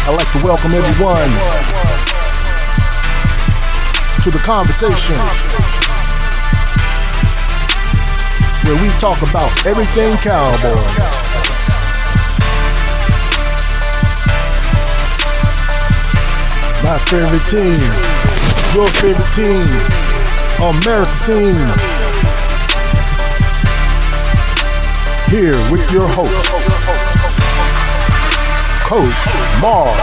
I'd like to welcome everyone to the conversation where we talk about everything Cowboys. My favorite team, your favorite team, America's team. Here with your host, Coach Marv.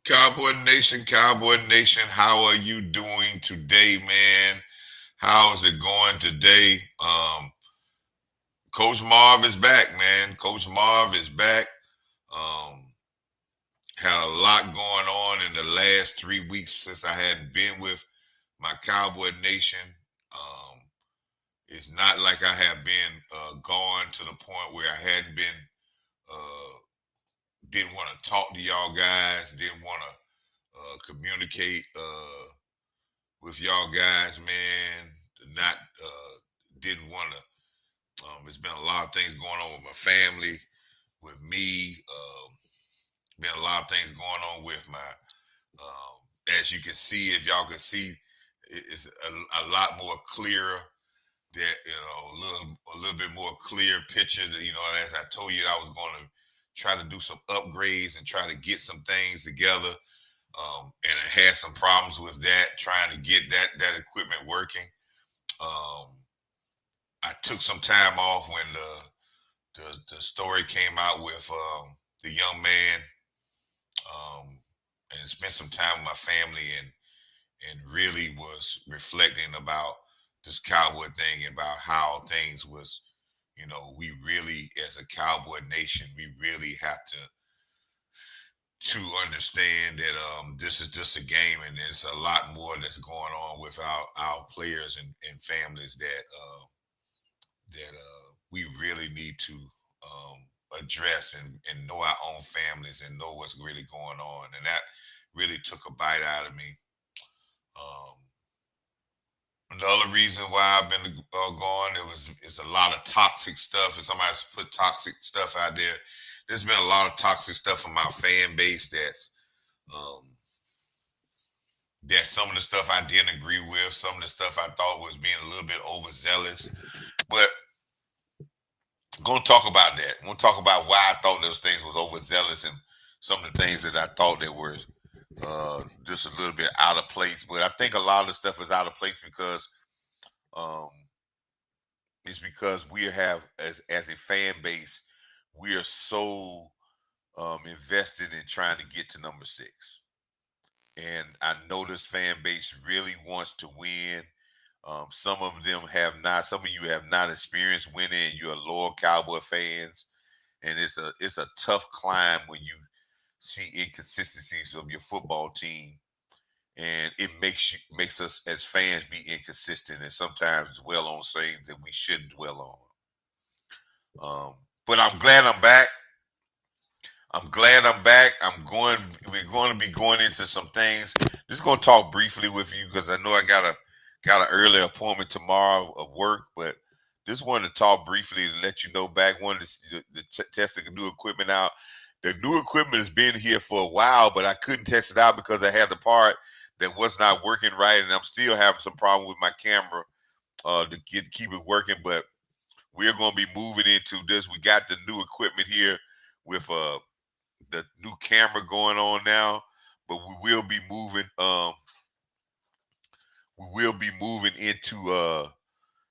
Cowboy Nation, how are you doing today, man? How is it going today? Coach Marv is back, man. Coach Marv is back. Had a lot going on in the last 3 weeks since I hadn't been with my Cowboy Nation. It's not like I have been gone to the point where I hadn't been, didn't want to talk to y'all guys, didn't want to communicate with y'all guys, man. Didn't want to. There's been a lot of things going on with my family, with me. Been a lot of things going on with my, as you can see, if y'all can see, it's a lot more clearer. That a little bit more clear picture. That, as I told you, I was going to try to do some upgrades and try to get some things together. And I had some problems with that, trying to get that equipment working. I took some time off when the story came out with the young man, and spent some time with my family and really was reflecting about this Cowboy thing, about how things was, we really, as a Cowboy Nation, we really have to understand that this is just a game, and there's a lot more that's going on with our players and families that we really need to address and know our own families and know what's really going on. And that really took a bite out of me. Another reason why I've been gone, it's a lot of toxic stuff. If somebody's put toxic stuff out there, there's been a lot of toxic stuff from our fan base that's some of the stuff I didn't agree with, some of the stuff I thought was being a little bit overzealous. But I'm going to talk about that. I'm going to talk about why I thought those things was overzealous and some of the things that I thought that were just a little bit out of place. But I think a lot of the stuff is out of place because we have, as a fan base, we are so invested in trying to get to number 6. And I know this fan base really wants to win. Some of you have not experienced winning. You're loyal Cowboy fans, and it's a tough climb when you see inconsistencies of your football team, and it makes us as fans be inconsistent and sometimes dwell on things that we shouldn't dwell on. But I'm glad I'm back. We're going to be going into some things. Just going to talk briefly with you because I know I got an early appointment tomorrow of work, but just wanted to talk briefly to let you know back. Wanted to test the new equipment out. The new equipment has been here for a while, but I couldn't test it out because I had the part that was not working right, and I'm still having some problem with my camera to keep it working. But we're going to be moving into this. We got the new equipment here with the new camera going on now, but we will be moving. We will be moving into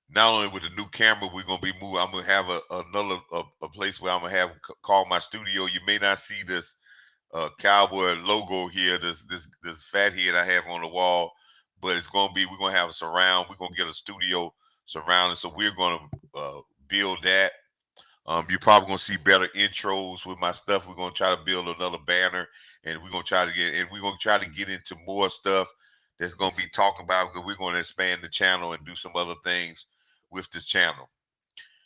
not only with the new camera, we're gonna be moving. I'm gonna have another place where I'm gonna have called my studio. You may not see this Cowboy logo here, this fat head I have on the wall, but we're gonna have a surround. We're gonna get a studio surrounding, so we're gonna build that. You're probably gonna see better intros with my stuff. We're gonna try to build another banner, and we're gonna try to get into more stuff that's gonna be talking about, because we're gonna expand the channel and do some other things with this channel.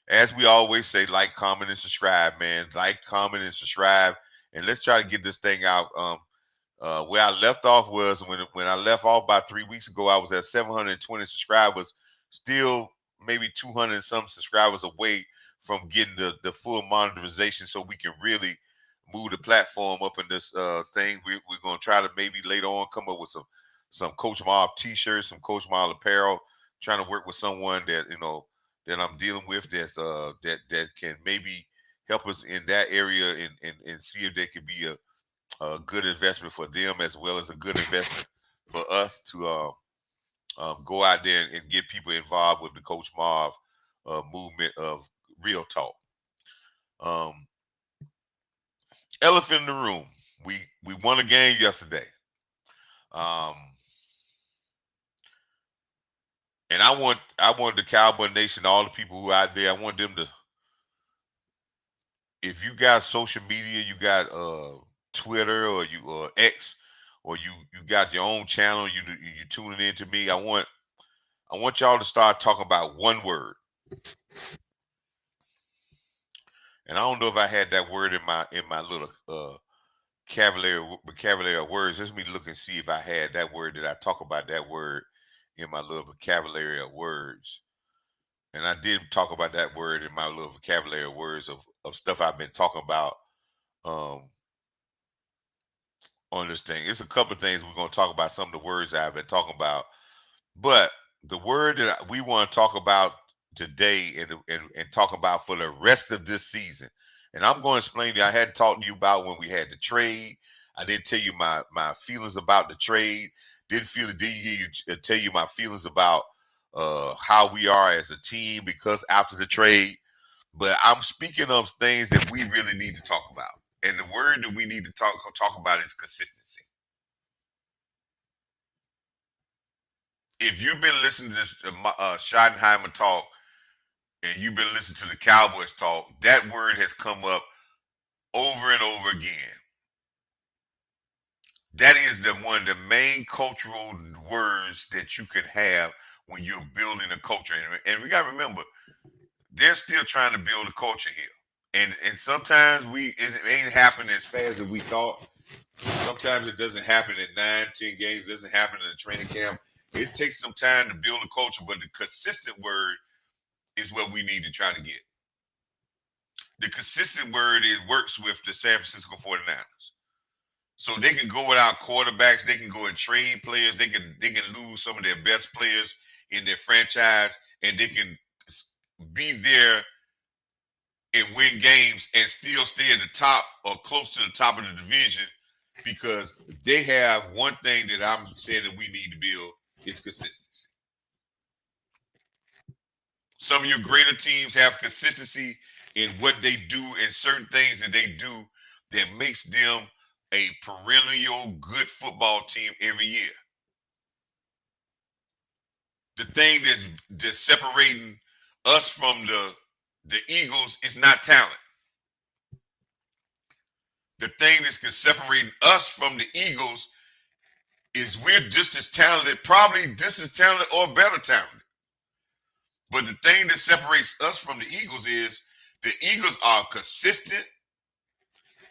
As we always say, like, comment, and subscribe, man. Like, comment, and subscribe, and let's try to get this thing out. Where I left off was when I left off about 3 weeks ago, I was at 720 subscribers, still maybe 200 and some subscribers away from getting the full monetization, so we can really move the platform up in this thing. We're gonna try to maybe later on come up with some Coach Marv t-shirts, some Coach Marv apparel. Trying to work with someone that that I'm dealing with that can maybe help us in that area and see if there could be a good investment for them as well as a good investment for us to go out there and get people involved with the Coach Marv movement of Real Talk. Elephant in the room. We won a game yesterday. And I want the Cowboy Nation, all the people who are out there, I want them to, if you got social media, you got Twitter or you X, or you got your own channel, you tuning in to me. I want y'all to start talking about one word. And I don't know if I had that word in my little vocabulary of words. Let me look and see if I had that word. Did I talk about that word in my little vocabulary of words? And I did talk about that word in my little vocabulary of words of stuff I've been talking about on this thing. It's a couple of things we're going to talk about, some of the words I've been talking about. But the word that we want to talk about today and talk about for the rest of this season, and I'm going to explain to you, I hadn't talked to you about when we had the trade. I didn't tell you my feelings about the trade. Didn't tell you my feelings about how we are as a team because after the trade. But I'm speaking of things that we really need to talk about. And the word that we need to talk about is consistency. If you've been listening to this Schottenheimer talk and you've been listening to the Cowboys talk, that word has come up over and over again. That is one of the main cultural words that you can have when you're building a culture. And we got to remember, they're still trying to build a culture here. And sometimes it ain't happening as fast as we thought. Sometimes it doesn't happen in 9-10 games. It doesn't happen in a training camp. It takes some time to build a culture, but the consistent word is what we need to try to get. The consistent word works with the San Francisco 49ers. So they can go without quarterbacks. They can go and trade players. They can lose some of their best players in their franchise, and they can be there and win games and still stay at the top or close to the top of the division because they have one thing that I'm saying that we need to build is consistency. Some of your greater teams have consistency in what they do and certain things that they do that makes them a perennial good football team every year. The thing that's separating us from the Eagles is not talent. The thing that's separating us from the Eagles is we're just as talented, probably just as talented or better talented. But the thing that separates us from the Eagles is the Eagles are consistent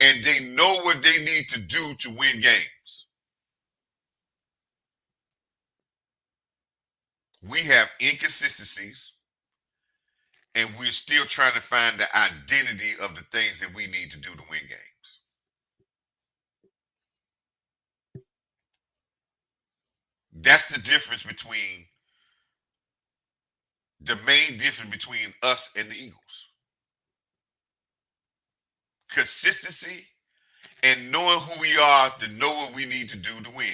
and they know what they need to do to win games. We have inconsistencies and we're still trying to find the identity of the things that we need to do to win games. That's the difference between the main difference between us and the Eagles. Consistency and knowing who we are to know what we need to do to win.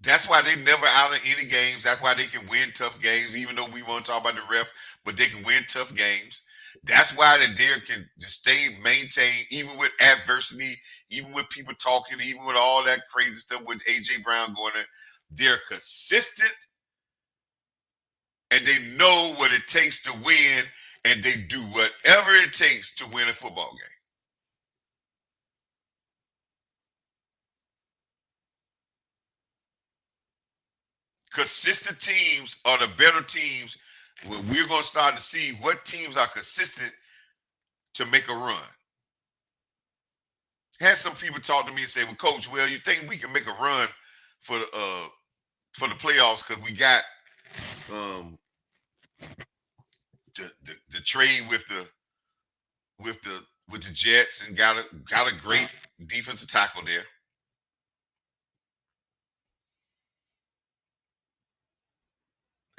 That's why they never out of any games. That's why they can win tough games, even though we won't talk about the ref, but they can win tough games. That's why the deer can just stay maintained, even with adversity, even with people talking, even with all that crazy stuff with A.J. Brown going in. They're consistent, and they know what it takes to win, and they do whatever it takes to win a football game. Consistent teams are the better teams. We're going to start to see what teams are consistent to make a run. Had some people talk to me and say, "Well, Coach, well, you think we can make a run for the playoffs because we got um, the trade with the with the Jets and got a great defensive tackle there."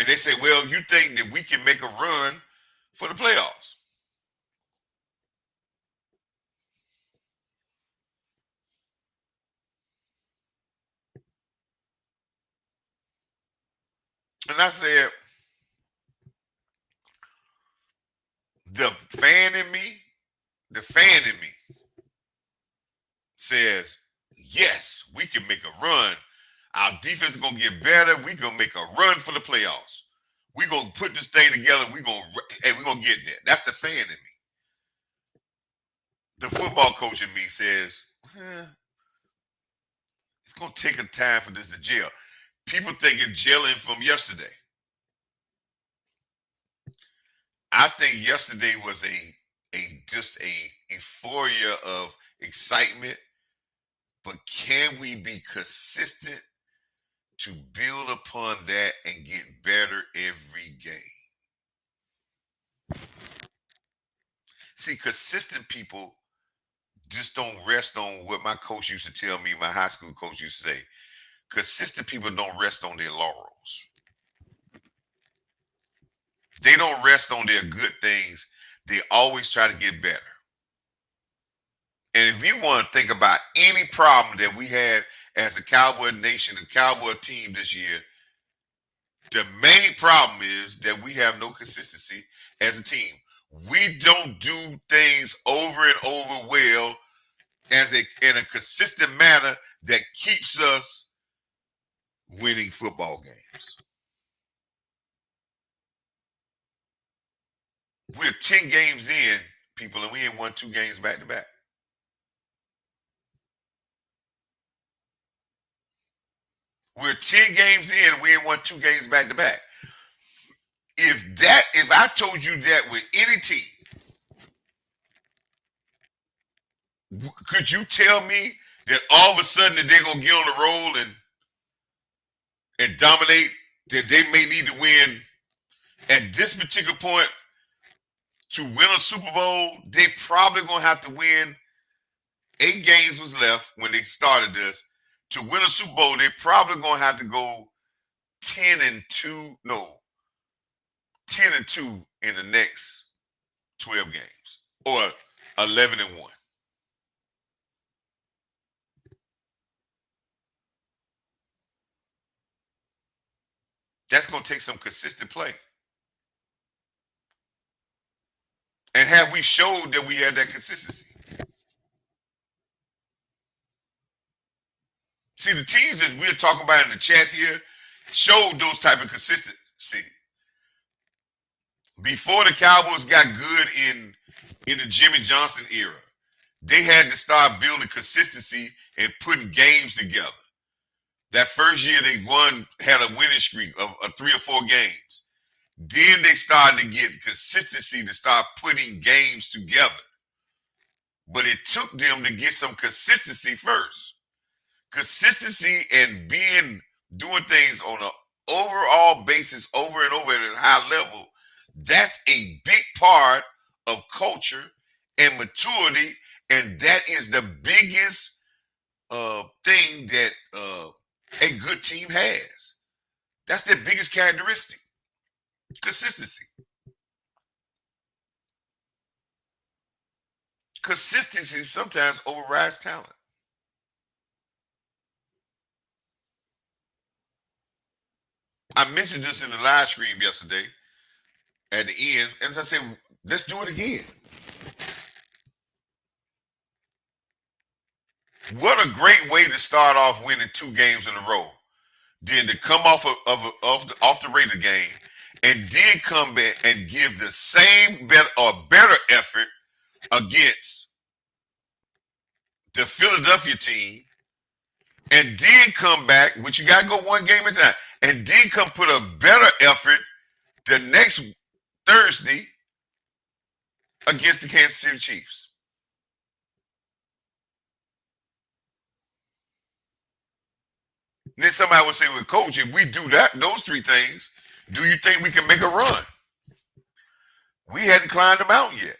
And they say, "Well, you think that we can make a run for the playoffs?" And I said, the fan in me says, yes, we can make a run. Our defense is gonna get better. We're gonna make a run for the playoffs. We're gonna put this thing together. We're gonna get there. That's the fan in me. The football coach in me says, it's gonna take a time for this to gel. People think it's gelling from yesterday. I think yesterday was just a euphoria of excitement, but can we be consistent to build upon that and get better every game? See, consistent people just don't rest on what my coach used to tell me, my high school coach used to say. Consistent people don't rest on their laurels. They don't rest on their good things. They always try to get better. And if you want to think about any problem that we had as a Cowboy nation, a Cowboy team this year, the main problem is that we have no consistency as a team. We don't do things over and over well in a consistent manner that keeps us winning football games. We're 10 games in, people, and we ain't won 2 games back to back. We're 10 games in, we ain't won 2 games back to back. If I told you that with any team, could you tell me that all of a sudden that they're gonna get on the roll and dominate, that they may need to win at this particular point to win a Super Bowl? They probably gonna have to win 8 games was left when they started this. To win a Super Bowl, they probably gonna have to go 10-2. No, 10-2 in the next 12 games, or 11-1. That's gonna take some consistent play. And have we showed that we had that consistency? See, the teams that we're talking about in the chat here showed those type of consistency. Before the Cowboys got good in the Jimmy Johnson era, they had to start building consistency and putting games together. That first year they had a winning streak of 3 or 4 games. Then they started to get consistency to start putting games together. But it took them to get some consistency first. Consistency and doing things on an overall basis over and over at a high level, that's a big part of culture and maturity, and that is the biggest thing that a good team has. That's their biggest characteristic. Consistency. Consistency sometimes overrides talent. I mentioned this in the live stream yesterday at the end, and as I said, let's do it again. What a great way to start off winning 2 games in a row. Then to come off the Raider game and then come back and give the same better effort against the Philadelphia team, and then come back, which you got to go 1 game at a time, and then come put a better effort the next Thursday against the Kansas City Chiefs. Then somebody would say, well, coach, if we do those three things, do you think we can make a run? We hadn't climbed the mountain yet.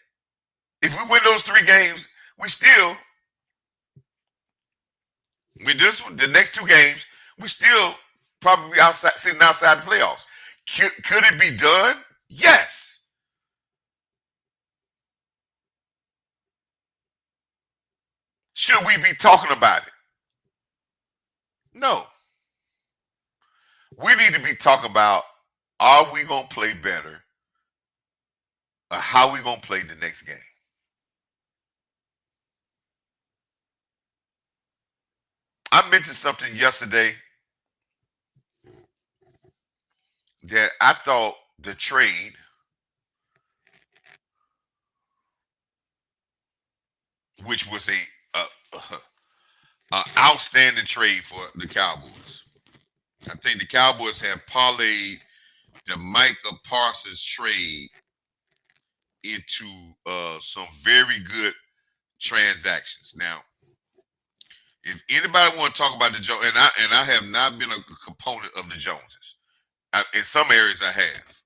If we win those three games, we still, with this one, the next two games, we still probably outside, sitting outside the playoffs. Could it be done? Yes. Should we be talking about it? No. We need to be talking about, are we going to play better, or how we going to play the next game? I mentioned something yesterday that I thought the trade, which was a outstanding trade for the Cowboys. I think the Cowboys have parlayed the Micah Parsons trade into some very good transactions. Now, if anybody want to talk about the Jones, and I have not been a component of the Joneses. In some areas I have,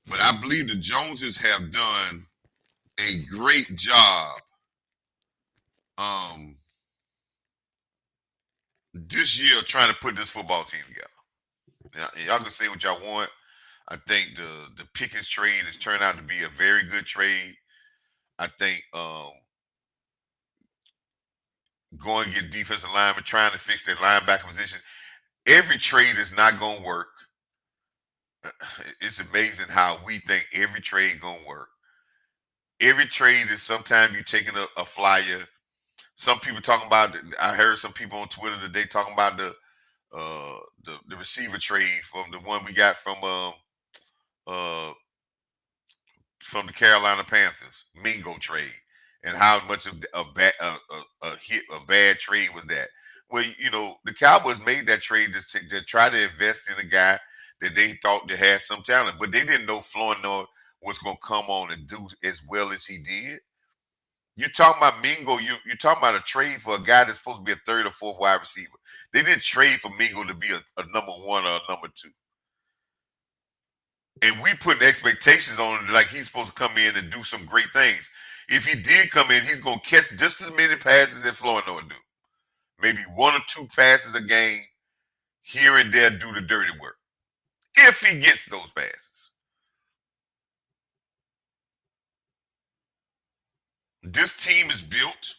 but I believe the Joneses have done a great job this year trying to put this football team together. Now, y'all can say what y'all want. I think the Pickens trade has turned out to be a very good trade. I think going to get defensive linemen, trying to fix their linebacker position. Every trade is not going to work. It's amazing how we think every trade going to work. Every trade is sometimes you're taking a flyer. Some people talking about, I heard some people on Twitter today talking about the receiver trade from the one we got from the Carolina Panthers, Mingo trade, and how much of a bad trade was that. Well, you know, the Cowboys made that trade to try to invest in a guy that they thought that had some talent, but they didn't know Flournoy was going to come on and do as well as he did. You're talking about Mingo. You're talking about a trade for a guy that's supposed to be a third or fourth wide receiver. They didn't trade for Mingo to be a number one or a number two. And we putting expectations on him like he's supposed to come in and do some great things. If he did come in, he's going to catch just as many passes as Flournoy do. Maybe one or two passes a game here and there do the dirty work. If he gets those passes. This team is built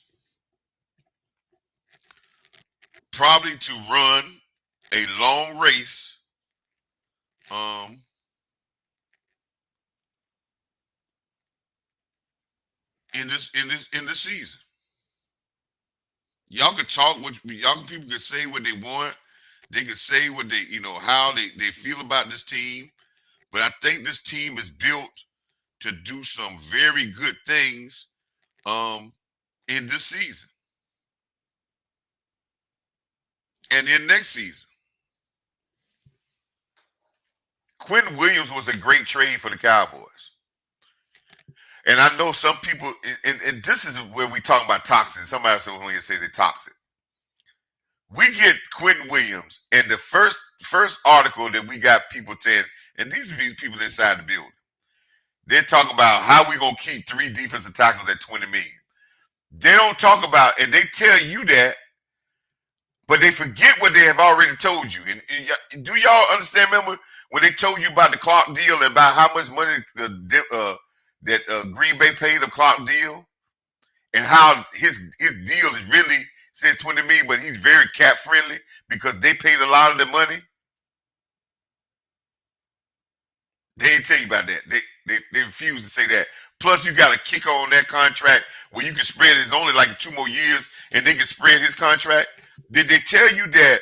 probably to run a long race in this season. Y'all can talk people can say what they want. They can say what they, how they feel about this team. But I think this team is built to do some very good things in this season. And in next season. Quentin Williams was a great trade for the Cowboys. And I know some people, and this is where we talk about toxic. Somebody else when you say they're toxic. We get Quentin Williams, and the first article that we got people saying, and these are these people inside the building. They're talking about how we gonna keep 3 defensive tackles at $20 million. They don't talk about, and they tell you that, but they forget what they have already told you. And do y'all understand? Remember when they told you about the Clark deal and about how much money that Green Bay paid a Clark deal, and how his deal is really says $20 million, but he's very cap friendly because they paid a lot of the money. They didn't tell you about that. They refused to say that. Plus, you got a kicker on that contract where you can spread it. It's only like 2 more years, and they can spread his contract. Did they tell you that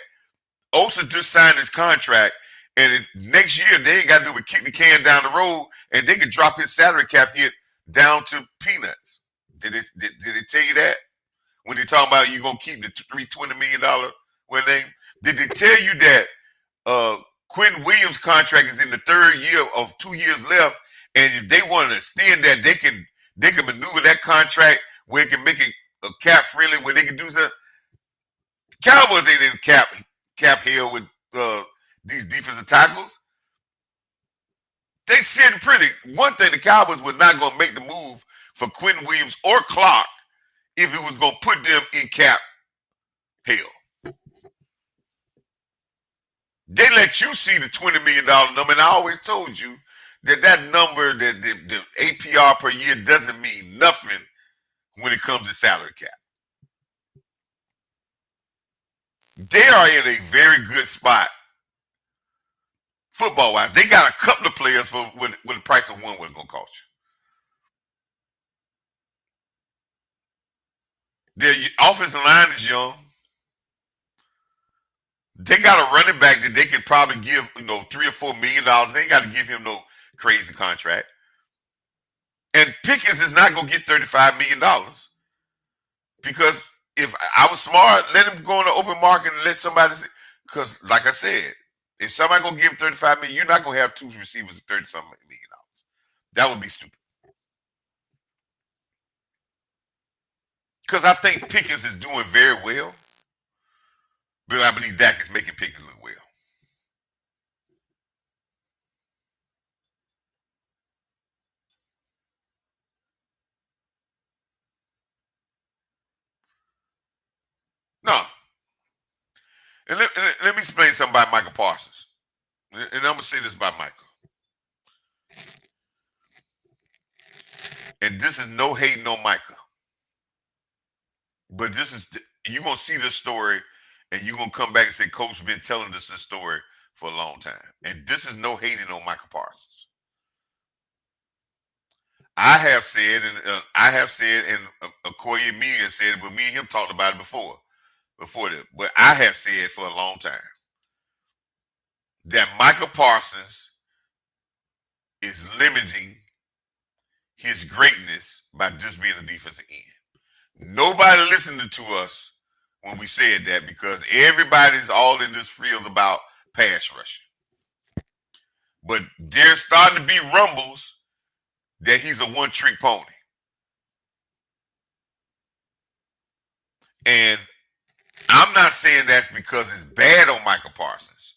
Osa just signed his contract, and next year they ain't got to do but kick the can down the road, and they can drop his salary cap hit down to peanuts? Did they tell you that? When they talk about you gonna keep the $320 million name, did they tell you that Quentin Williams' contract is in the 3rd year of 2 years left, and if they want to extend that, they can maneuver that contract where it can make it a cap friendly, where they can do something? Cowboys ain't in cap cap hell with these defensive tackles. They sitting pretty. One thing, the Cowboys were not going to make the move for Quentin Williams or Clark if it was going to put them in cap hell. They let you see the $20 million number, and I always told you that number, that the APR per year doesn't mean nothing when it comes to salary cap. They are in a very good spot football-wise. They got a couple of players for what the price of one was going to cost you. Their offensive line is young. They got a running back that they could probably give, $3 or $4 million. They ain't got to give him no crazy contract. And Pickens is not going to get $35 million because if I was smart, let him go in the open market and let somebody see. Because, like I said, if somebody going to give him $35 million, you're not going to have two receivers at $30-something million. That would be stupid. Because I think Pickens is doing very well, but I believe Dak is making Pickens look well. No. And let me explain something about Michael Parsons. And I'm going to say this about Michael. And this is no hating on Micah. But you're going to see this story and you're going to come back and say, Coach been telling us this story for a long time. And this is no hating on Michael Parsons. I have said, and Okoye and me has said it, but me and him talked about it before this. But I have said for a long time that Michael Parsons is limiting his greatness by just being a defensive end. Nobody listened to us when we said that because everybody's all in this field about pass rushing. But there's starting to be rumbles that he's a one-trick pony. And I'm not saying that's because it's bad on Michael Parsons.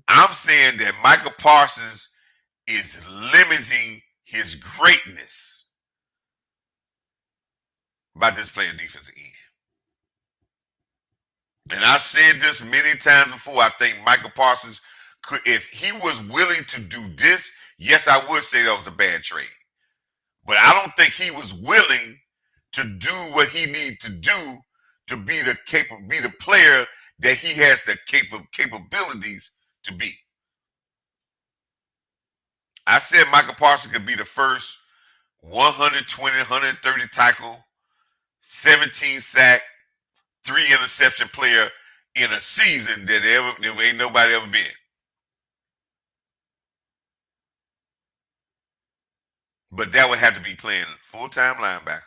I'm saying that Michael Parsons is limiting his greatness by just playing defensive end. And I've said this many times before. I think Michael Parsons could, if he was willing to do this, yes, I would say that was a bad trade. But I don't think he was willing to do what he needs to do to be the player that he has the capabilities to be. I said Michael Parsons could be the first 120, 130 tackle, 17 sack, 3 interception player in a season that ain't nobody ever been. But that would have to be playing full-time linebacker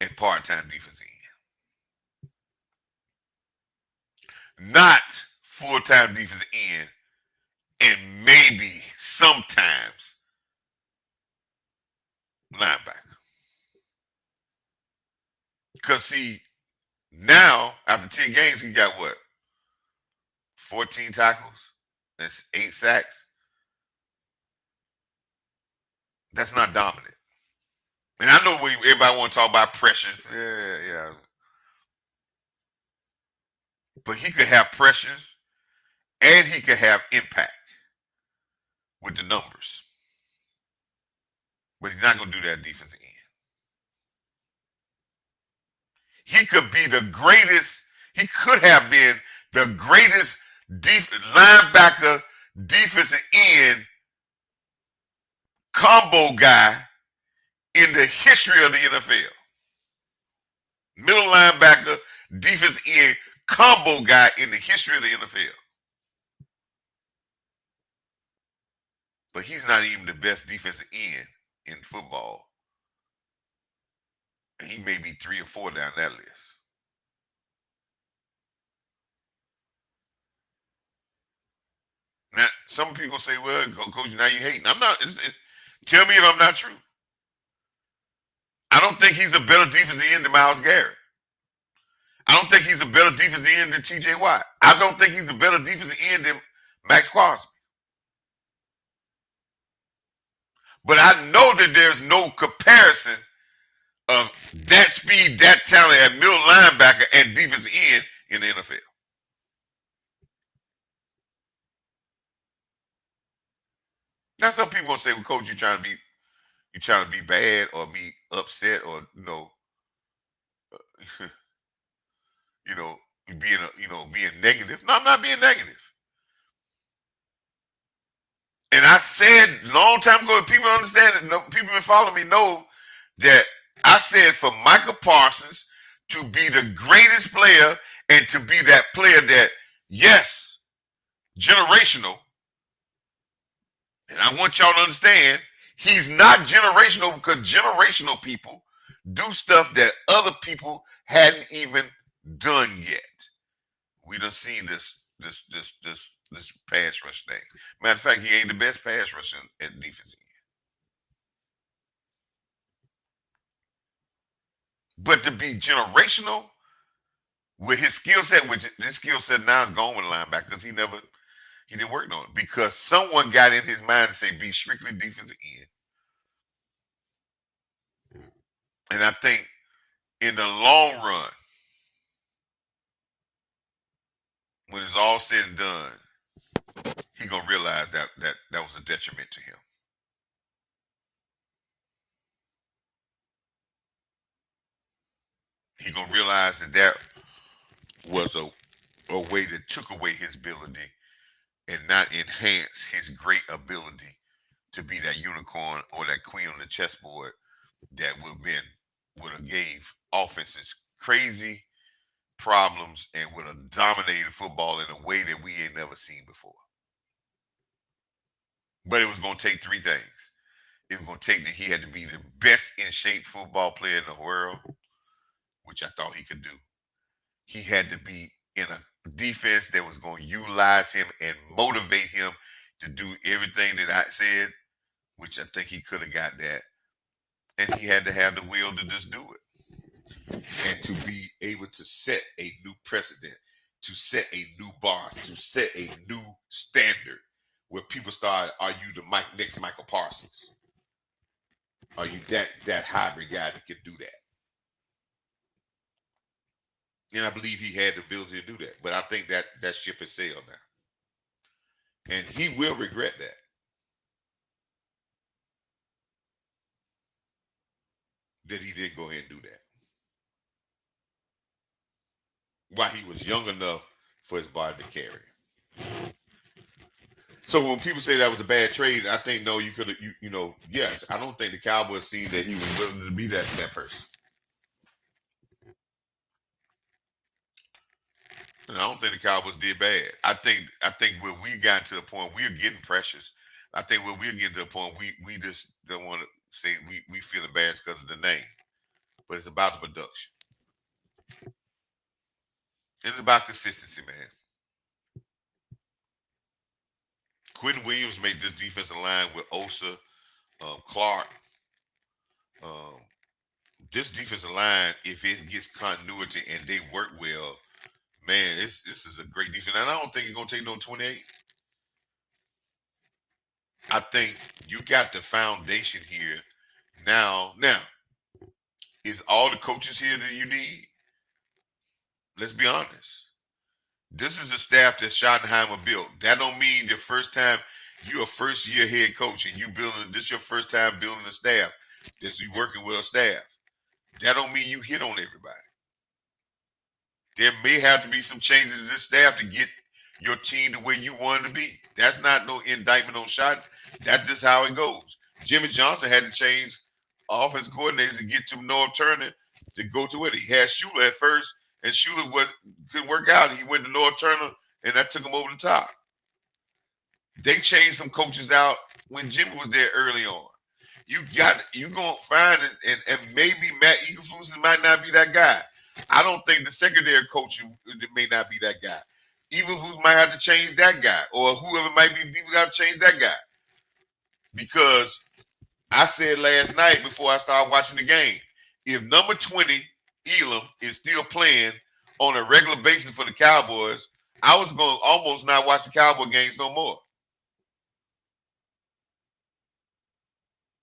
and part-time defensive end. Not full-time defensive end and maybe sometimes linebacker. Because see, now after 10 games, he got what? 14 tackles? That's 8 sacks. That's not dominant. And I know everybody want to talk about pressures. Yeah. But he could have pressures and he could have impact with the numbers. But he's not going to do that defensive end. He could be the greatest. He could have been the greatest linebacker, defensive end combo guy in the history of the NFL. Middle linebacker, defensive end combo guy in the history of the NFL. But he's not even the best defensive end in football. And he may be 3 or 4 down that list. Now, some people say, well, Coach, now you hating. I'm not. Tell me if I'm not true. I don't think he's a better defensive end than Myles Garrett. I don't think he's a better defensive end than T.J. Watt. I don't think he's a better defensive end than Max Crosby. But I know that there's no comparison of that speed, that talent at middle linebacker and defensive end in the NFL. Now some people gonna say, "Well, coach, you trying to be bad or be upset or being negative." No, I'm not being negative. And I said long time ago, people understand it. People been following me know that I said for Michael Parsons to be the greatest player and to be that player that, yes, generational. And I want y'all to understand, he's not generational because generational people do stuff that other people hadn't even done yet. We done seen this pass rush thing. Matter of fact, he ain't the best pass rusher at defense. But to be generational with his skill set, which his skill set now is gone with the linebacker because he didn't work on it because someone got in his mind to say be strictly defensive end. And I think in the long run, when it's all said and done, he gonna realize that was a detriment to him. He gonna realize that was a way that took away his ability and not enhance his great ability to be that unicorn or that queen on the chessboard that would have gave offenses crazy problems and would have dominated football in a way that we ain't never seen before. But it was going to take three things. It was going to take that he had to be the best in shape football player in the world, which I thought he could do. He had to be in a defense that was going to utilize him and motivate him to do everything that I said, which I think he could have got that. And he had to have the will to just do it. And to be able to set a new precedent, to set a new bar, to set a new standard where people start, are you the next Michael Parsons? Are you that hybrid guy that can do that? And I believe he had the ability to do that. But I think that ship has sailed now. And he will regret that. That he didn't go ahead and do that. While he was young enough for his body to carry him. So when people say that was a bad trade, I think no, you could have, yes, I don't think the Cowboys seen that he was willing to be that person. And I don't think the Cowboys did bad. I think where we got to the point, we're getting precious. I think where we're getting to the point, we just don't want to say we feel embarrassed because of the name. But it's about the production. It's about consistency, man. Quentin Williams made this defensive line with Osa, Clark. This defensive line, if it gets continuity and they work well, man, this is a great defense. And I don't think it's going to take no 28. I think you got the foundation here. Now, is all the coaches here that you need? Let's be honest. This is a staff that Schottenheimer built. That don't mean the first time you're a first-year head coach and this is your first time building a staff. That you working with a staff. That don't mean you hit on everybody. There may have to be some changes in this staff to get your team to where you want it to be. That's not no indictment on Schott. That's just how it goes. Jimmy Johnson had to change offense coordinators to get to North Turner to go to it. He had Shula at first, and Shula couldn't work out. He went to North Turner, and that took him over the top. They changed some coaches out when Jimmy was there early on. You're going to find it, and maybe Matt Eaglefuss might not be that guy. I don't think the secondary coach may not be that guy. Eaglefuss might have to change that guy, or whoever might be, people got to change that guy. Because I said last night before I started watching the game, if number 20, Elam, is still playing, on a regular basis for the Cowboys, I was going to almost not watch the Cowboy games no more.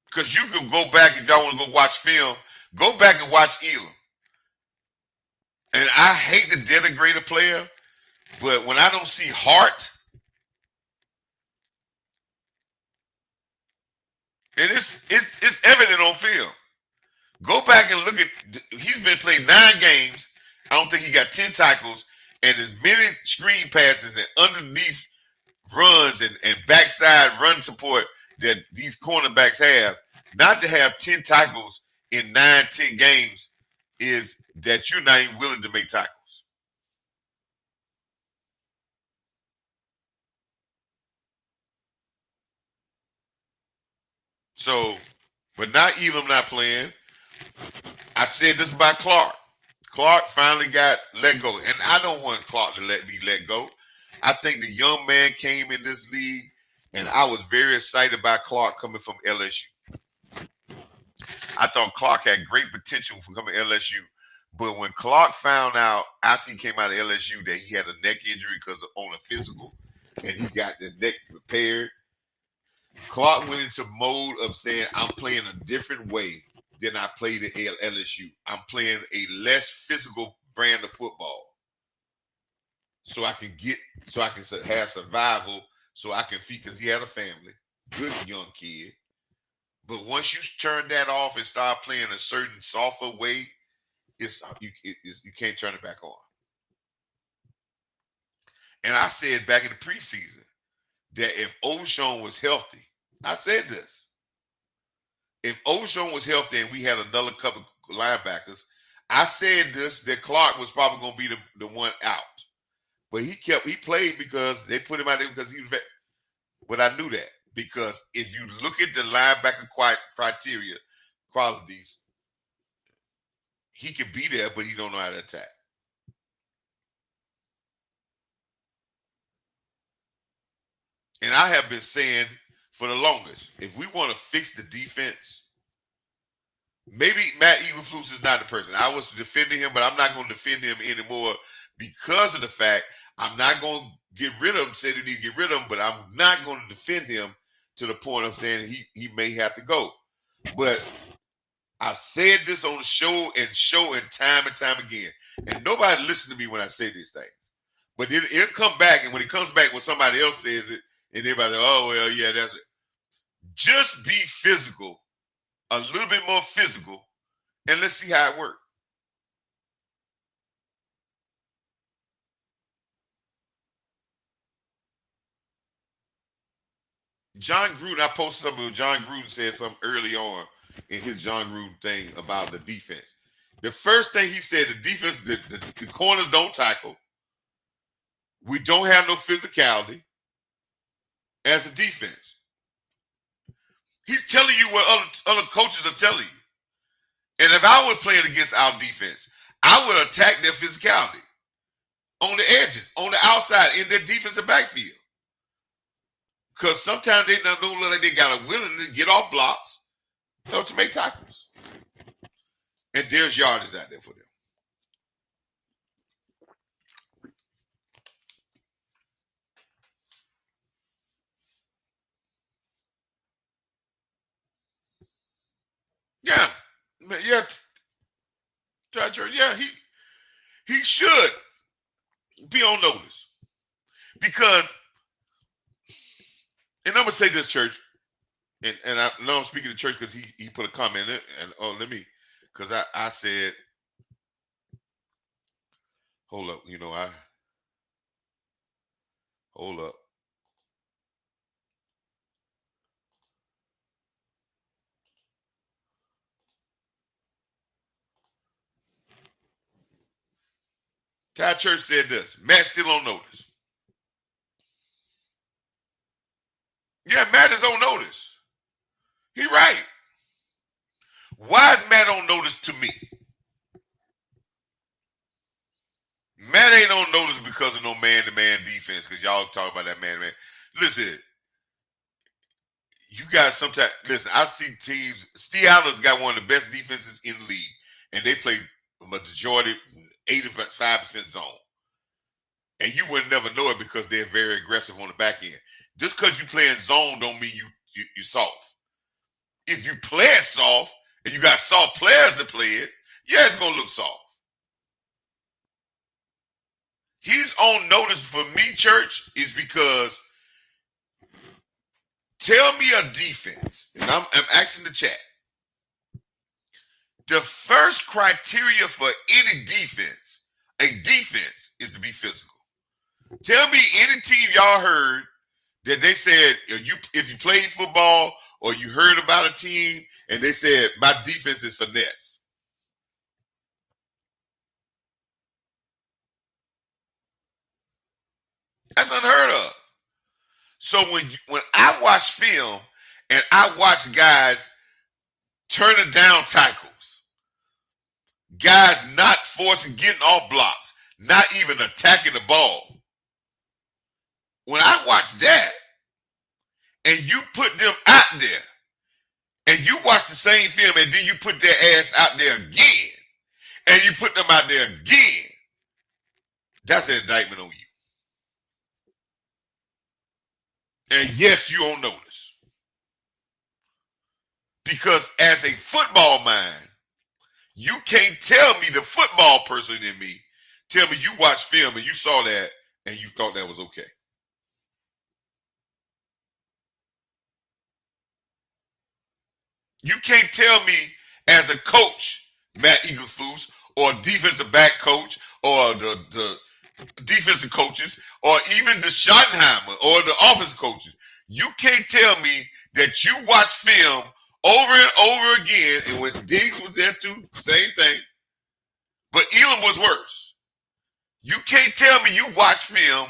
Because you can go back if y'all want to go watch film. Go back and watch Elam. And I hate to denigrate a player, but when I don't see heart, and it's evident on film. Go back and look at. He's been played 9 games. I don't think he got 10 tackles and as many screen passes and underneath runs and backside run support that these cornerbacks have. Not to have 10 tackles in 9-10 games is that you're not even willing to make tackles. So, but not Elam not playing. I said this about Clark. Clark finally got let go. And I don't want Clark to be let go. I think the young man came in this league, and I was very excited about Clark coming from LSU. I thought Clark had great potential for coming to LSU. But when Clark found out after he came out of LSU that he had a neck injury because on a physical, and he got the neck repaired, Clark went into mode of saying, I'm playing a different way than I played at LSU. I'm playing a less physical brand of football. So I can have survival, so I can feed, because he had a family, good young kid. But once you turn that off and start playing a certain softer way, you can't turn it back on. And I said back in the preseason that if O'Shawn was healthy, I said this. If O'Shawn was healthy and we had another couple linebackers, I said this, that Clark was probably going to be the one out. But he played because they put him out there because he was vet. But I knew that because if you look at the linebacker criteria, qualities, he could be there, but he don't know how to attack. And I have been saying for the longest, if we want to fix the defense, maybe Matt Eberflus is not the person. I was defending him, but I'm not going to defend him anymore because of the fact I'm not going to get rid of him, say they need to get rid of him, but I'm not going to defend him to the point of saying he may have to go. But I've said this on the show and time again. And nobody listens to me when I say these things. But then it'll come back, and when it comes back when somebody else says it, and everybody, oh, well, yeah, that's it. Just be physical, a little bit more physical, and let's see how it works. John Gruden, I posted something with John Gruden said something early on in his John Gruden thing about the defense. The first thing he said, the defense, the corners don't tackle. We don't have no physicality as a defense. He's telling you what other coaches are telling you. And if I was playing against our defense, I would attack their physicality on the edges, on the outside, in their defensive backfield. Because sometimes they don't look like they got a willing to get off blocks or to make tackles. And there's yardage out there for them. Yeah. Yeah. Yeah, he should be on notice. Because, and I'm going to say this, Church, and I know I'm speaking to Church because he put a comment in it, and because I said, hold up, hold up. Ty Church said this. Matt still on notice. Yeah, Matt is on notice. He right. Why is Matt on notice to me? Matt ain't on notice because of no man-to-man defense, because y'all talk about that man-to-man. Listen, you guys sometimes, listen, I see teams, Seattle's got one of the best defenses in the league, and they play a majority, 85% zone. And you would never know it because they're very aggressive on the back end. Just because you play in zone don't mean you're soft. If you play it soft and you got soft players to play it, yeah, it's going to look soft. He's on notice for me, church, is because tell me a defense, and I'm asking the chat. The first criteria for any defense, a defense, is to be physical. Tell me any team y'all heard that they said if you played football or you heard about a team and they said my defense is finesse. That's unheard of. So when I watch film and I watch guys turning down tackles, guys not forcing, getting off blocks, not even attacking the ball. When I watch that and you put them out there and you watch the same film and then you put their ass out there again and you put them out there again, that's an indictment on you. And yes, you on notice. Because as a football mind, you can't tell me, the football person in me, tell me you watched film and you saw that and you thought that was okay. You can't tell me as a coach, Matt Eaglefoos, or defensive back coach, or the defensive coaches, or even the Schottenheimer, or the offensive coaches. You can't tell me that you watch film over and over again, and when Diggs was there too, same thing. But Elam was worse. You can't tell me you watch film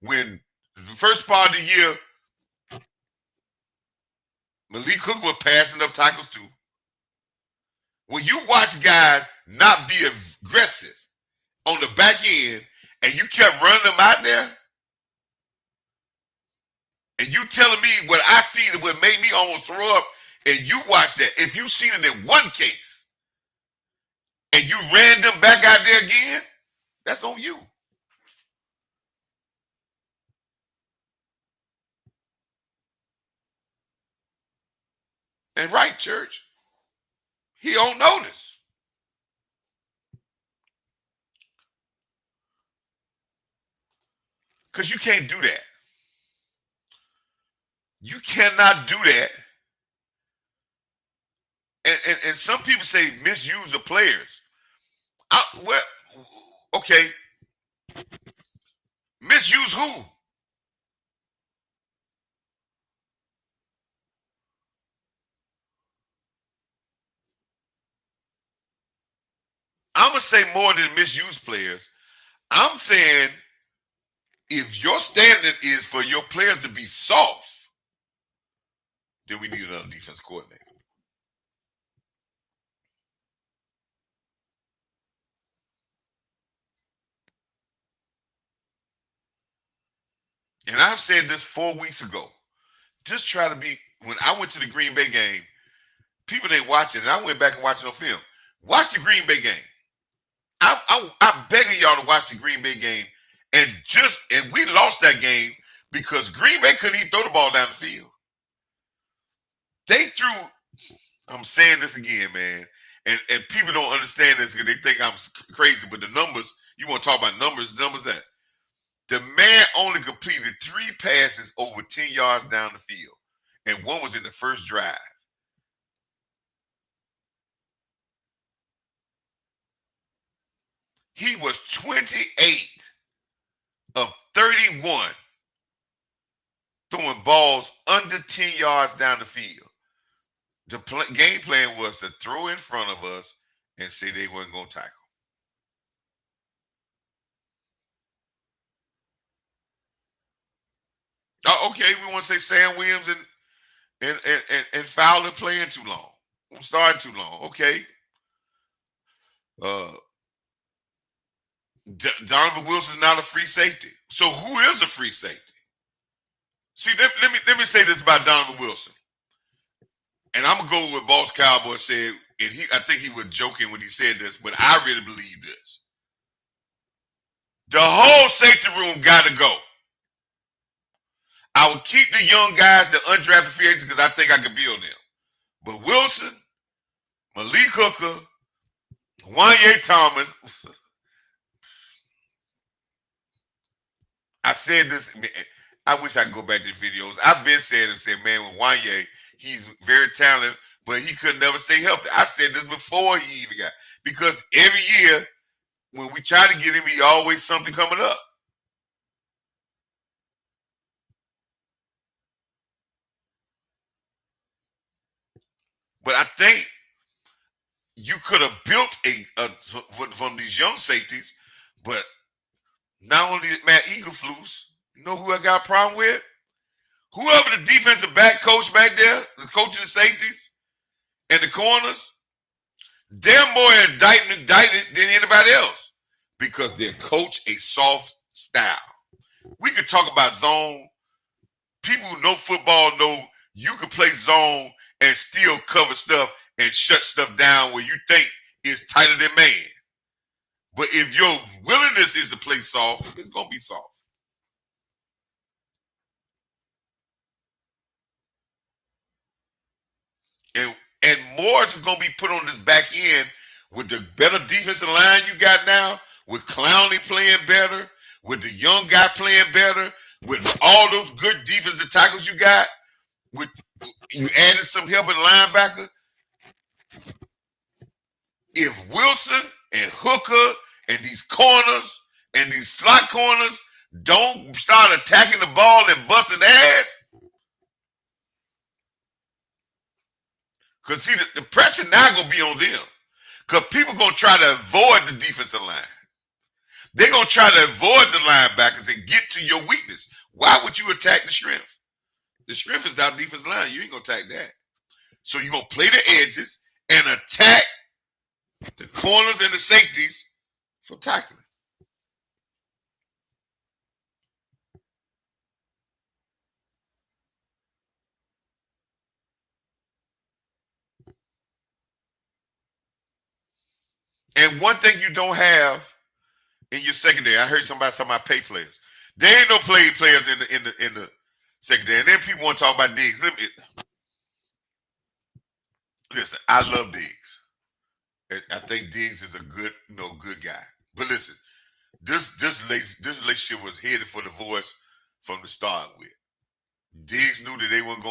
when the first part of the year, Malik Cook was passing up tackles too. When you watch guys not be aggressive on the back end and you kept running them out there, and you telling me what I see that would make me almost throw up, and you watch that, if you seen it in one case and you ran them back out there again, that's on you. And right, church, he on notice. Because you can't do that. You cannot do that. And some people say misuse the players. Okay. Misuse who? I'm going to say more than misuse players. I'm saying if your standard is for your players to be soft, then we need another defense coordinator. And I've said this 4 weeks ago. Just try to be, when I went to the Green Bay game, people didn't watch it, and I went back and watched it on film. Watch the Green Bay game. I'm begging y'all to watch the Green Bay game, and we lost that game because Green Bay couldn't even throw the ball down the field. They threw, I'm saying this again, man, and people don't understand this because they think I'm crazy, but the numbers, you want to talk about numbers that the man only completed 3 passes over 10 yards down the field, and one was in the first drive. He was 28 of 31 throwing balls under 10 yards down the field. The game plan was to throw in front of us and say they weren't going to tackle. Oh, okay, we want to say Sam Williams and Fowler playing too long. Starting too long. Okay. Donovan Wilson's not a free safety. So who is a free safety? See, let me say this about Donovan Wilson. And I'm gonna go with Boss Cowboy said, and I think he was joking when he said this, but I really believe this. The whole safety room got to go. I would keep the young guys, the undrafted free agents, because I think I could build them. But Wilson, Malik Hooker, Wanye Thomas, I said this. I wish I could go back to the videos. I've been saying and said, man, with Wanye, he's very talented, but he could never stay healthy. I said this before he even got, because every year when we try to get him, he always something coming up. But I think you could have built from these young safeties, but not only Matt Eagleflus, you know who I got a problem with? Whoever the defensive back coach back there, the coach of the safeties and the corners, they're more indicted than anybody else because they coach a soft style. We could talk about zone. People who know football know you can play zone and still cover stuff and shut stuff down where you think is tighter than man. But if your willingness is to play soft, it's going to be soft. And more is going to be put on this back end with the better defensive line you got now, with Clowney playing better, with the young guy playing better, with all those good defensive tackles you got, with you added some help at linebacker. If Wilson and Hooker and these corners and these slot corners don't start attacking the ball and busting ass, because see, the pressure now going to be on them. Because people going to try to avoid the defensive line. They're going to try to avoid the linebackers and get to your weakness. Why would you attack the strength? The strength is our defensive line. You ain't going to attack that. So you're going to play the edges and attack the corners and the safeties for tackling. And one thing you don't have in your secondary, I heard somebody talking about pay players. There ain't no players in the secondary. And then people want to talk about Diggs. Listen, I love Diggs. I think Diggs is a good guy. But listen, this relationship was headed for divorce from the start with. Diggs knew that they wasn't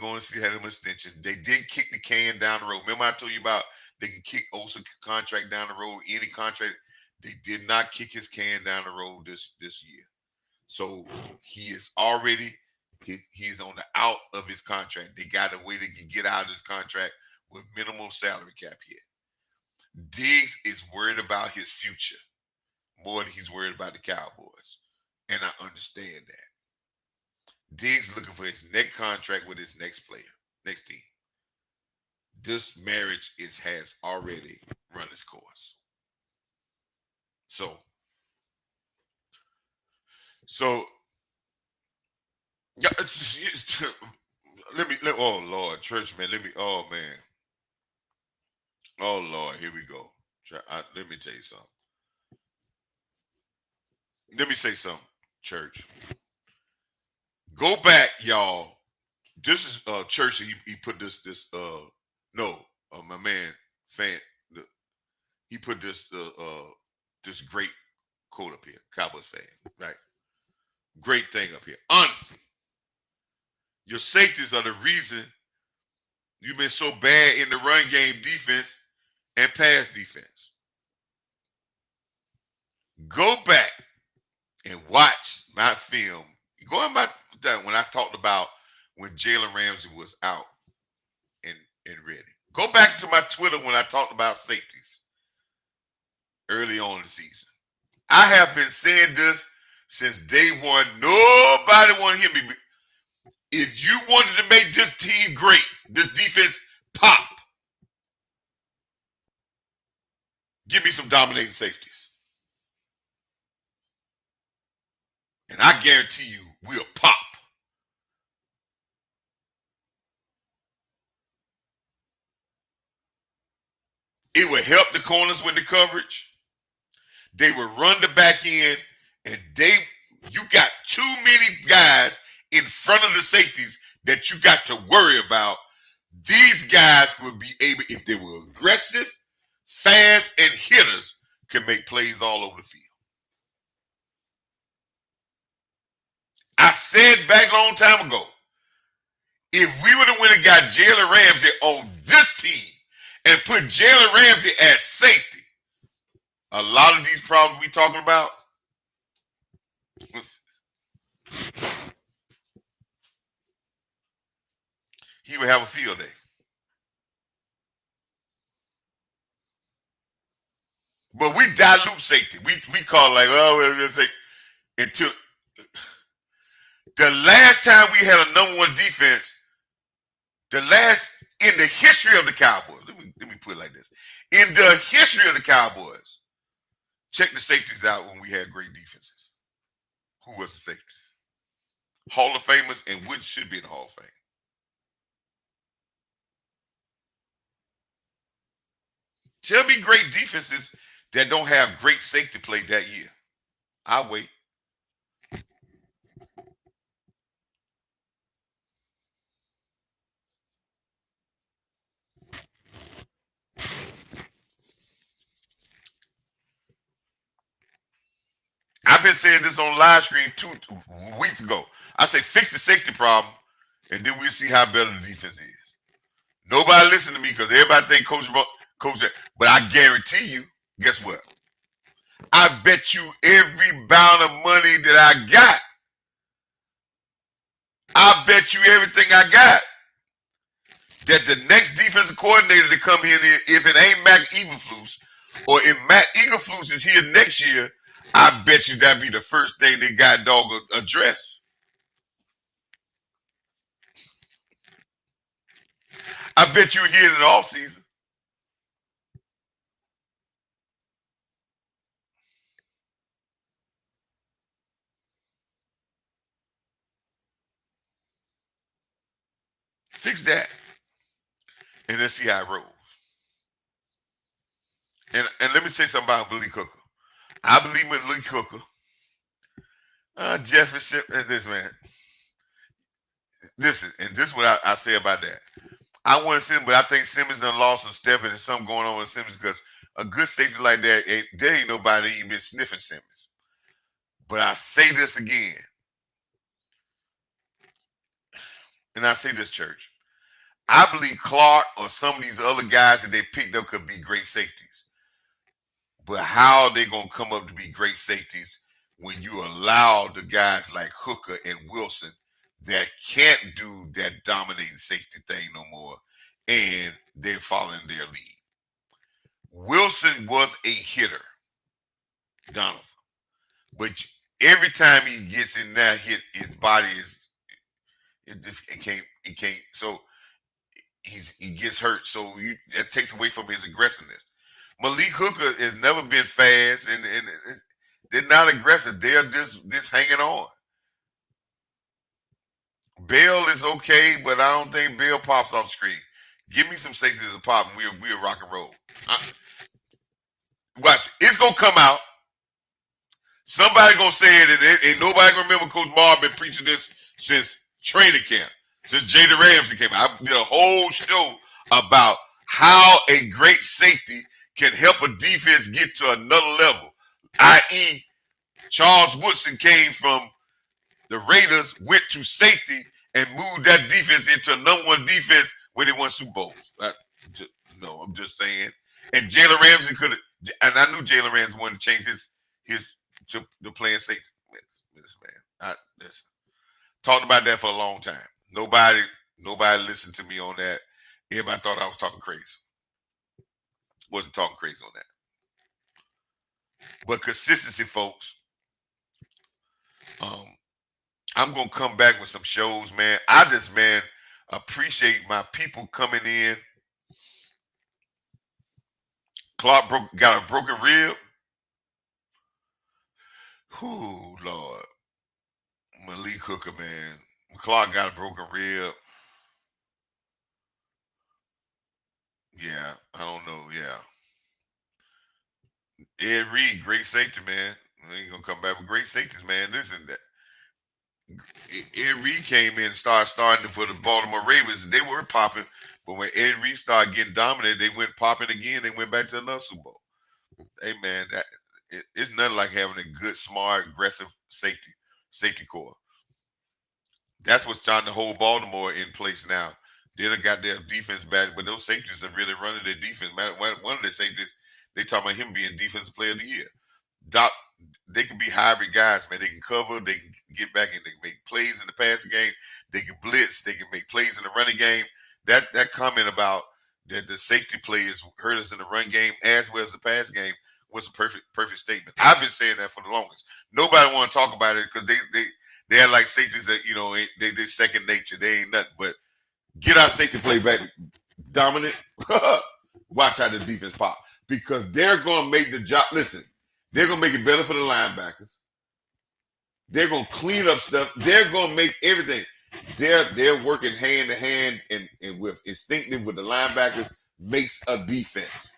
going to see had him extension. They didn't kick the can down the road. Remember I told you about they can kick Osa contract down the road, any contract. They did not kick his can down the road this year. So he is already he's on the out of his contract. They got a way they can get out of his contract with minimal salary cap hit. Diggs is worried about his future more than he's worried about the Cowboys. And I understand that. Diggs looking for his next contract with his next player, next team. This marriage has already run its course. So yeah, oh Lord, church man, oh man. Oh Lord, here we go. Let me tell you something. Let me say something, church. Go back, y'all. This is church. He put this my man fan. He put this great quote up here. Cowboys fan, right? Great thing up here. Honestly, your safeties are the reason you've been so bad in the run game defense and pass defense. Go back and watch my film. Going back when I talked about when Jalen Ramsey was out and ready. Go back to my Twitter when I talked about safeties early on in the season. I have been saying this since day one. Nobody wanted to hear me. If you wanted to make this team great, this defense pop, give me some dominating safeties. And I guarantee you, we'll pop. It will help the corners with the coverage. They would run the back end, and you got too many guys in front of the safeties that you got to worry about. These guys would be able, if they were aggressive, fast, and hitters, could make plays all over the field. I said back a long time ago, if we would have went and got Jalen Ramsey on this team and put Jalen Ramsey at safety, a lot of these problems we talking about, he would have a field day. But we dilute safety. We call it like, oh, we're gonna say until the last time we had a number one defense, in the history of the Cowboys. Let me put it like this. In the history of the Cowboys, check the safeties out when we had great defenses. Who was the safeties? Hall of Famers and which should be in the Hall of Fame. Tell me great defenses that don't have great safety play that year. I'll wait. I've been saying this on live stream 2 weeks ago. I say fix the safety problem, and then we'll see how better the defense is. Nobody listen to me because everybody think coach, but I guarantee you, guess what? I bet you every bound of money that I got. I bet you everything I got that the next defensive coordinator to come here, if it ain't Matt Eberflus, or if Matt Eberflus is here next year, I bet you that'd be the first thing they got dog address. I bet you here in the offseason. Fix that. And let's see how it rolls. And let me say something about Malik Hooker. I believe in Malik Hooker. Jefferson, and this man. Listen, and this is what I say about that. I want to see him, but I think Simmons done lost a step, and there's something going on with Simmons because a good safety like that, there ain't nobody even been sniffing Simmons. But I say this again, and I say this, church. I believe Clark or some of these other guys that they picked up could be great safeties. But how are they going to come up to be great safeties when you allow the guys like Hooker and Wilson that can't do that dominating safety thing no more, and they're following their lead? Wilson was a hitter, Donovan. But every time he gets in that hit, his body it can't. So he gets hurt. So that takes away from his aggressiveness. Malik Hooker has never been fast, and they're not aggressive. They're just hanging on. Bell is okay, but I don't think Bell pops off the screen. Give me some safety to pop, and we'll rock and roll. Watch, it's gonna come out. Somebody gonna say it, and ain't nobody gonna remember Coach Marv been preaching this since training camp, since Jada Ramsey came out. I did a whole show about how a great safety can help a defense get to another level. I.e., Charles Woodson came from the Raiders, went to safety, and moved that defense into a number one defense where they won Super Bowls. I'm just saying. And Jalen Ramsey could have, and I knew Jalen Ramsey wanted to change his to playing safety. This man, listen. Talked about that for a long time. Nobody listened to me on that. Everybody thought I was talking crazy. Wasn't talking crazy on that. But consistency, folks. I'm gonna come back with some shows, man. I just, man, appreciate my people coming in. Clark got a broken rib. Whoo, Lord. Malik Hooker, man. Clark got a broken rib. Yeah, I don't know. Yeah. Ed Reed, great safety, man. He's gonna come back with great safeties, man. Listen, that Ed Reed came in and started starting for the Baltimore Ravens. They were popping, but when Ed Reed started getting dominated, they went popping again. They went back to another Super Bowl. Hey, man, it's nothing like having a good, smart, aggressive safety core. That's what's trying to hold Baltimore in place now. They done got their defense back, but those safeties are really running their defense. Man, one of their safeties, they talking about him being defensive player of the year. Doc, they can be hybrid guys, man. They can cover, they can get back and they can make plays in the passing game. They can blitz, they can make plays in the running game. That comment about that the safety players hurt us in the run game as well as the pass game was a perfect statement. I've been saying that for the longest. Nobody want to talk about it because they are like safeties that they second nature. They ain't nothing but get our safety play back dominant. Watch how the defense pop because they're going to make the job. Listen, they're going to make it better for the linebackers. They're going to clean up stuff. They're going to make everything. They're working hand to hand and with instinctive with the linebackers makes a defense.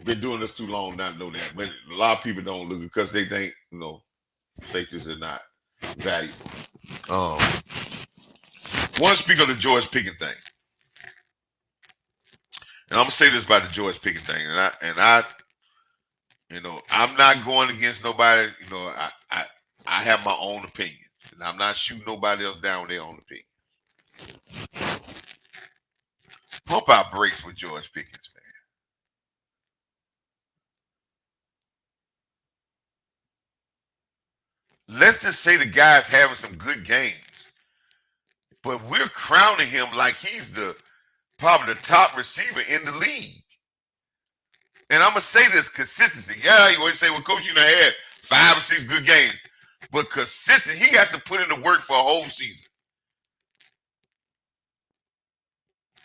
Been doing this too long not to know that. But a lot of people don't look because they think, safeties are not valuable. Want to speak on the George Pickens thing. And I'm gonna say this about the George Pickens thing. And I I'm not going against nobody. I have my own opinion. And I'm not shooting nobody else down with their own opinion. Pump out brakes with George Pickens, man. Let's just say the guy's having some good games. But we're crowning him like he's probably the top receiver in the league. And I'm gonna say this consistency. Yeah, you always say, well, coach, you done had 5 or 6 good games. But consistent, he has to put in the work for a whole season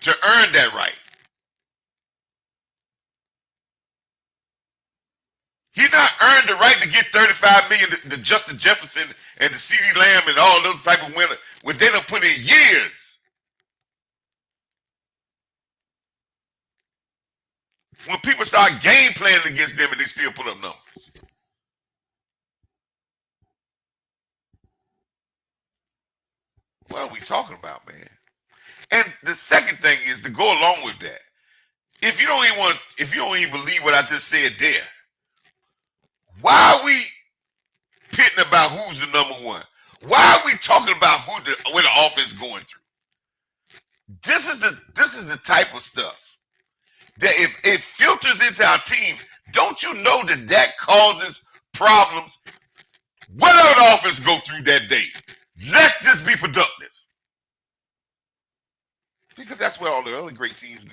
to earn that right. He not earned the right to get $35 million to Justin Jefferson and to CeeDee Lamb and all those type of winners when they done put in years. When people start game planning against them and they still put up numbers. What are we talking about, man? And the second thing is to go along with that. If you don't even believe what I just said there, why are we pitting about who's the number one? Why are we talking about where the offense going through? This is the type of stuff that if it filters into our teams, don't you know that causes problems? Whatever the offense go through that day, let's just be productive. Because that's what all the other great teams do.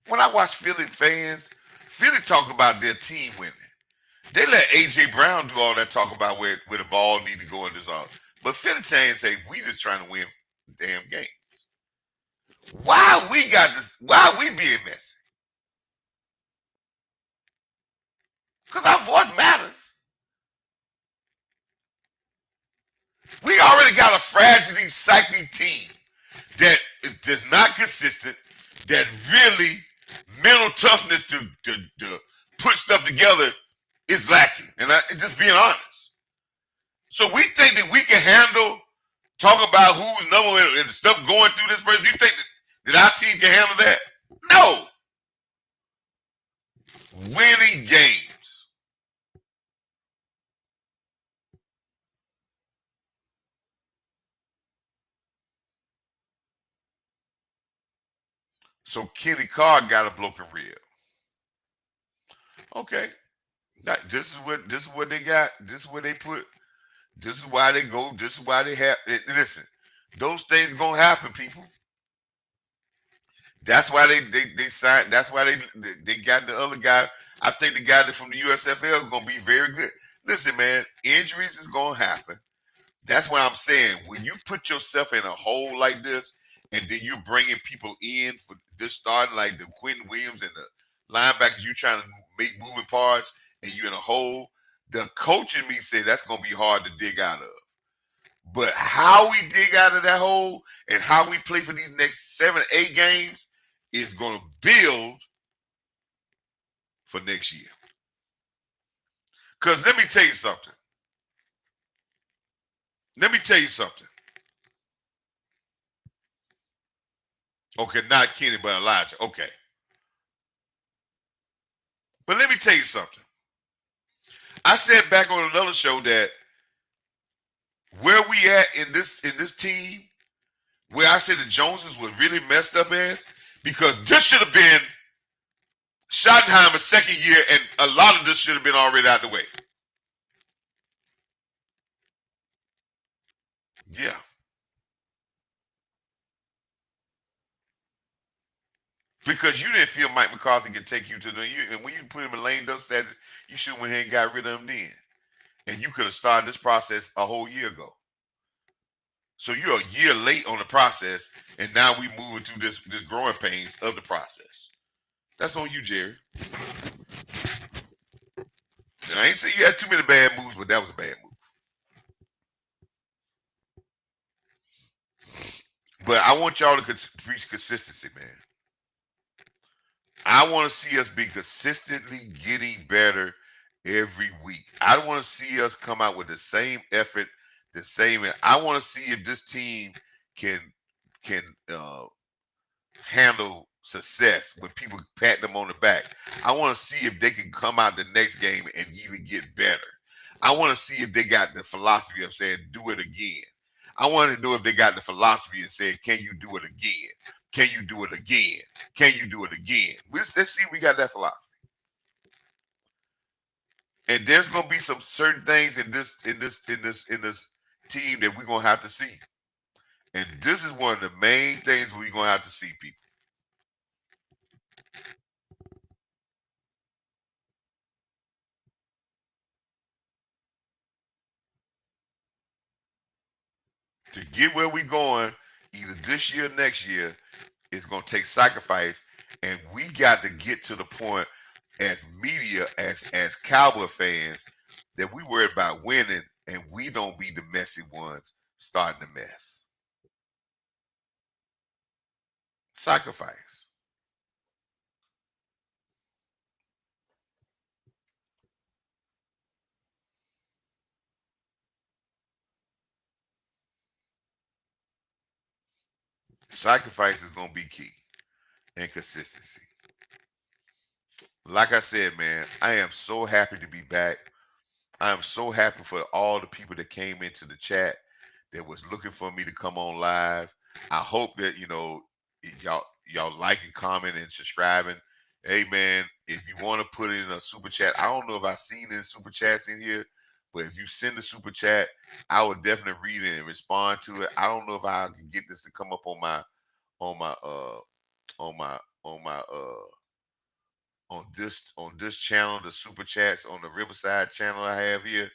When I watch Philly fans, Philly talk about their team winning. They let A.J. Brown do all that talk about where the ball need to go in this all. But Philly fans say, we just trying to win damn games. Why we got this? Why we being messy? Because our voice matters. We already got a fragile, psyche team that is not consistent, that really mental toughness to put stuff together is lacking. And just being honest. So we think that we can handle talk about who's number one and stuff going through this person. Do you think that our team can handle that? No. Winning games. So Kenny Carr got a broken rib. Okay. This is what they got. This is what they put. This is why they go. This is why they have. Listen, those things gonna happen, people. That's why they signed. That's why they got the other guy. I think the guy that from the USFL is gonna be very good. Listen, man, injuries is gonna happen. That's why I'm saying when you put yourself in a hole like this, and then you're bringing people in for this starting like the Quentin Williams and the linebackers, you trying to make moving parts, and you're in a hole. The coach in me said that's gonna be hard to dig out of. But how we dig out of that hole and how we play for these next 7, 8 games is going to build for next year. Because let me tell you something. Let me tell you something. Okay, not Kenny, but Elijah. Okay. But let me tell you something. I said back on another show that where we at in this team, where I said the Joneses were really messed up as, because this should have been Schottenheimer's second year, and a lot of this should have been already out the way. Yeah. Because you didn't feel Mike McCarthy could take you to the, and when you put him in lame duck status, you should have went ahead and got rid of him then. And you could have started this process a whole year ago. So you're a year late on the process, and now we moving through this growing pains of the process. That's on you, Jerry. And I ain't saying you had too many bad moves, but that was a bad move. But I want y'all to reach consistency, man. I want to see us be consistently getting better every week. I want to see us come out with the same effort, the same. I want to see if this team can handle success when people pat them on the back. I want to see if they can come out the next game and even get better. I want to see if they got the philosophy of saying, do it again. I want to know if they got the philosophy and saying, can you do it again? Can you do it again? Can you do it again? Let's see if we got that philosophy. And there's gonna be some certain things in this team that we're gonna have to see. And this is one of the main things we're gonna have to see, people. To get where we're going, either this year or next year, it's going to take sacrifice. And we got to get to the point as media, as Cowboy fans, that we worry about winning and we don't be the messy ones starting the mess. Sacrifice. Sacrifice is going to be key, and consistency. Like I said, man, I am so happy to be back. I am so happy for all the people that came into the chat that was looking for me to come on live. I hope that y'all liking, commenting, and subscribing. Hey man, if you want to put in a super chat, I don't know if I've seen any super chats in here, but if you send a super chat, I would definitely read it and respond to it. I don't know if I can get this to come up on my on my on my on my on this channel, the super chats on the Riverside channel I have here.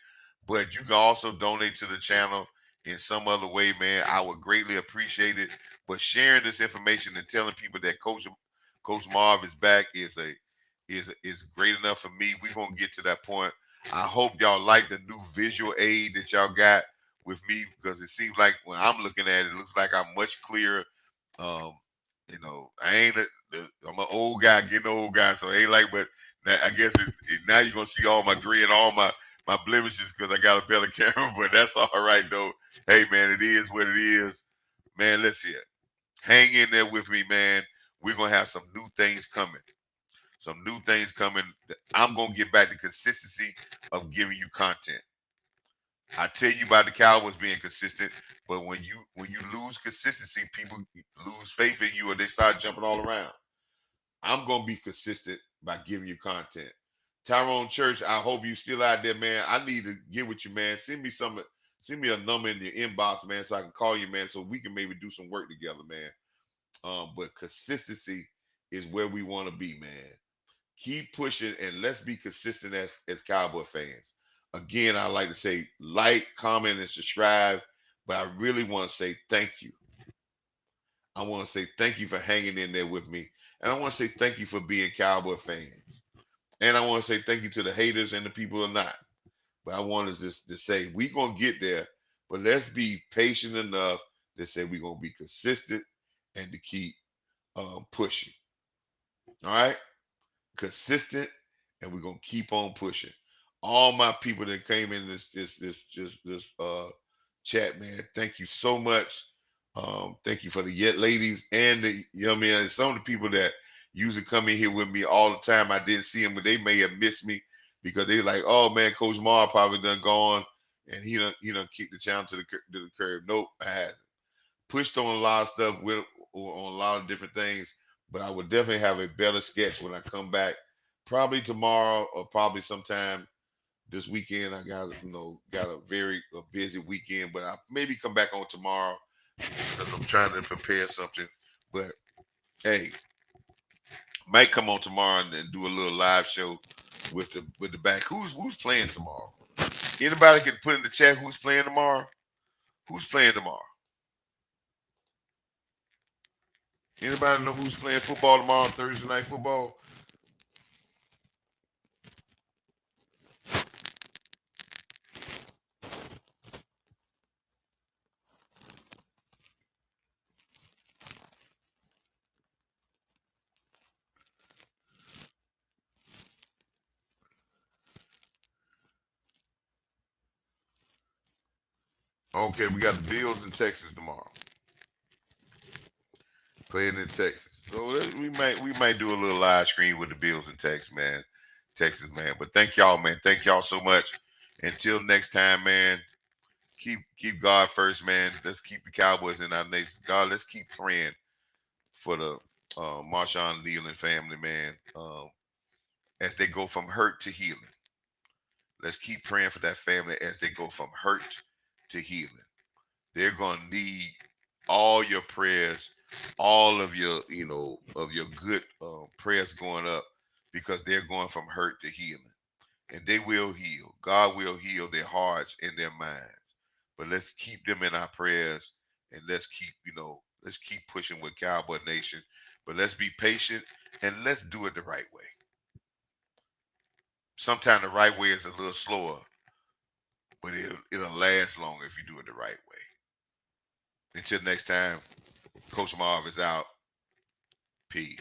But you can also donate to the channel in some other way, man. I would greatly appreciate it. But sharing this information and telling people that Coach Marv is back is great enough for me. We're gonna get to that point. I hope y'all like the new visual aid that y'all got with me, because it seems like when I'm looking at it, it looks like I'm much clearer. Um, I ain't I'm an old guy getting old guy, so it ain't like, but I guess now you're gonna see all my gray and all my blemishes because I got a better camera. But that's all right though. Hey man, it is what it is. Man, let's see it. Hang in there with me, man. We're gonna have some new things coming. Some new things coming. I'm gonna get back to consistency of giving you content. I tell you about the Cowboys being consistent, but when you lose consistency, people lose faith in you or they start jumping all around. I'm gonna be consistent by giving you content. Tyrone Church, I hope you still out there, man. I need to get with you, man. Send me a number in your inbox, man, so I can call you, man, so we can maybe do some work together, man. But consistency is where we want to be, man. Keep pushing and let's be consistent as Cowboy fans. Again, I like to say like, comment, and subscribe, but I really want to say thank you. I want to say thank you for hanging in there with me. And I want to say thank you for being Cowboy fans. And I want to say thank you to the haters and the people who are not. But I want to just to say we're going to get there, But let's be patient enough to say we're gonna be consistent and to keep pushing. All right, consistent, and we're gonna keep on pushing. All my people that came in this chat, man, thank you so much. Thank you for the yet ladies and the man. And some of the people that usually come in here with me all the time. I didn't see them, but they may have missed me because they like, oh man, Coach Marv probably done gone and he done kicked the channel to the curb. Nope, I hadn't. Pushed on a lot of stuff with on a lot of different things, but I would definitely have a better sketch when I come back. Probably tomorrow or probably sometime this weekend. I got a very busy weekend, but I maybe come back on tomorrow because I'm trying to prepare something. But hey, might come on tomorrow and do a little live show with the back. Who's playing tomorrow? Anybody can put in the chat who's playing tomorrow. Who's playing tomorrow? Anybody know who's playing football tomorrow? Thursday night football. Okay, we got the Bills in Texas tomorrow. Playing in Texas. So we might do a little live stream with the Bills in Texas, man. Texas, man. But thank y'all, man. Thank y'all so much. Until next time, man. Keep God first, man. Let's keep the Cowboys in our nation. God, let's keep praying for the Marshawn Leland family, man. As they go from hurt to healing. Let's keep praying for that family as they go from hurt to healing. They're gonna need all your prayers, all of your good prayers going up because they're going from hurt to healing, and they will heal. God will heal their hearts and their minds. But let's keep them in our prayers, and let's keep pushing with Cowboy Nation. But let's be patient and let's do it the right way. Sometimes the right way is a little slower, but it'll last longer if you do it the right way. Until next time, Coach Marv is out. Peace.